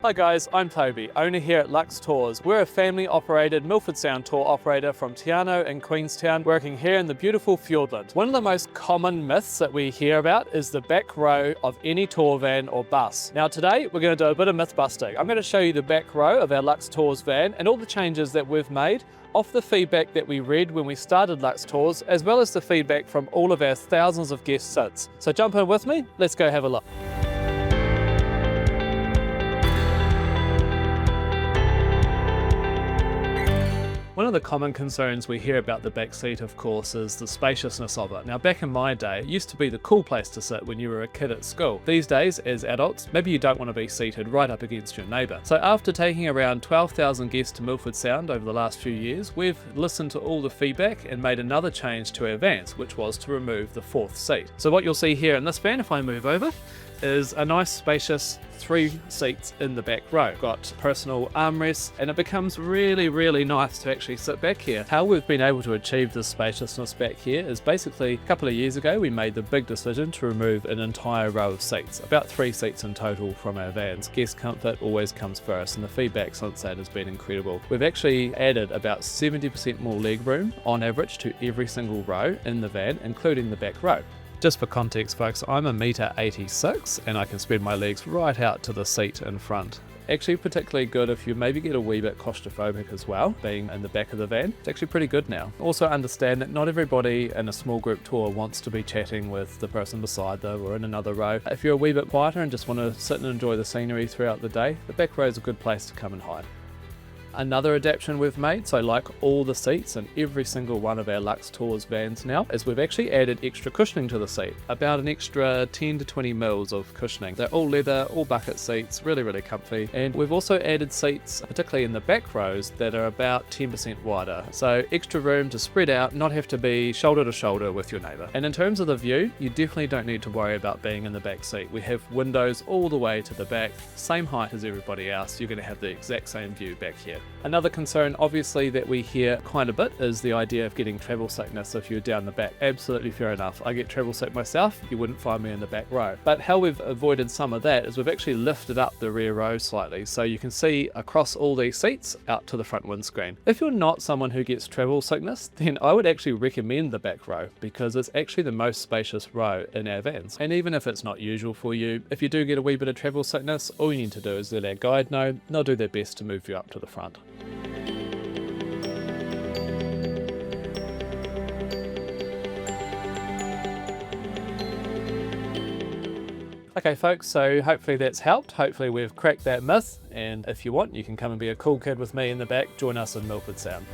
Hi guys, I'm Toby, owner here at Luxe Tours. We're a family-operated Milford Sound Tour operator from Te Anau in Queenstown, working here in the beautiful Fiordland. One of the most common myths that we hear about is the back row of any tour van or bus. Now today, we're going to do a bit of myth busting. I'm going to show you the back row of our Luxe Tours van and all the changes that we've made off the feedback that we read when we started Luxe Tours, as well as the feedback from all of our thousands of guests since. So jump in with me, let's go have a look. One of the common concerns we hear about the back seat, of course, is the spaciousness of it. Now, back in my day, it used to be the cool place to sit when you were a kid at school. These days, as adults, maybe you don't want to be seated right up against your neighbour. So after taking around 12,000 guests to Milford Sound over the last few years, we've listened to all the feedback and made another change to our vans, which was to remove the fourth seat. So what you'll see here in this van, if I move over, is a nice spacious 3 seats in the back row. Got personal armrests, and it becomes really nice to actually sit back here. How we've been able to achieve this spaciousness back here is basically a couple of years ago we made the big decision to remove an entire row of seats, about 3 seats in total from our vans. Guest comfort always comes first, and the feedback since that has been incredible. We've actually added about 70% more leg room on average to every single row in the van, including the back row. Just for context, folks, I'm 1.86 m and I can spread my legs right out to the seat in front. Actually particularly good if you maybe get a wee bit claustrophobic as well, being in the back of the van. It's actually pretty good now. Also understand that not everybody in a small group tour wants to be chatting with the person beside them or in another row. If you're a wee bit quieter and just want to sit and enjoy the scenery throughout the day, the back row is a good place to come and hide. Another adaptation we've made, so like all the seats in every single one of our Luxe Tours vans now, is we've actually added extra cushioning to the seat, about an extra 10 to 20 mils of cushioning. They're all leather, all bucket seats, really comfy, and we've also added seats, particularly in the back rows, that are about 10% wider, so extra room to spread out, not have to be shoulder to shoulder with your neighbour. And in terms of the view, you definitely don't need to worry about being in the back seat. We have windows all the way to the back, same height as everybody else. You're going to have the exact same view back here. Another concern obviously that we hear quite a bit is the idea of getting travel sickness if you're down the back. Absolutely fair enough. I get travel sick myself, you wouldn't find me in the back row. But how we've avoided some of that is we've actually lifted up the rear row slightly so you can see across all these seats out to the front windscreen. If you're not someone who gets travel sickness, then I would actually recommend the back row because it's actually the most spacious row in our vans. And even if it's not usual for you, if you do get a wee bit of travel sickness, all you need to do is let our guide know, and they'll do their best to move you up to the front. Okay folks, so hopefully that's helped. Hopefully we've cracked that myth, and if you want, you can come and be a cool kid with me in the back. Join us in Milford Sound.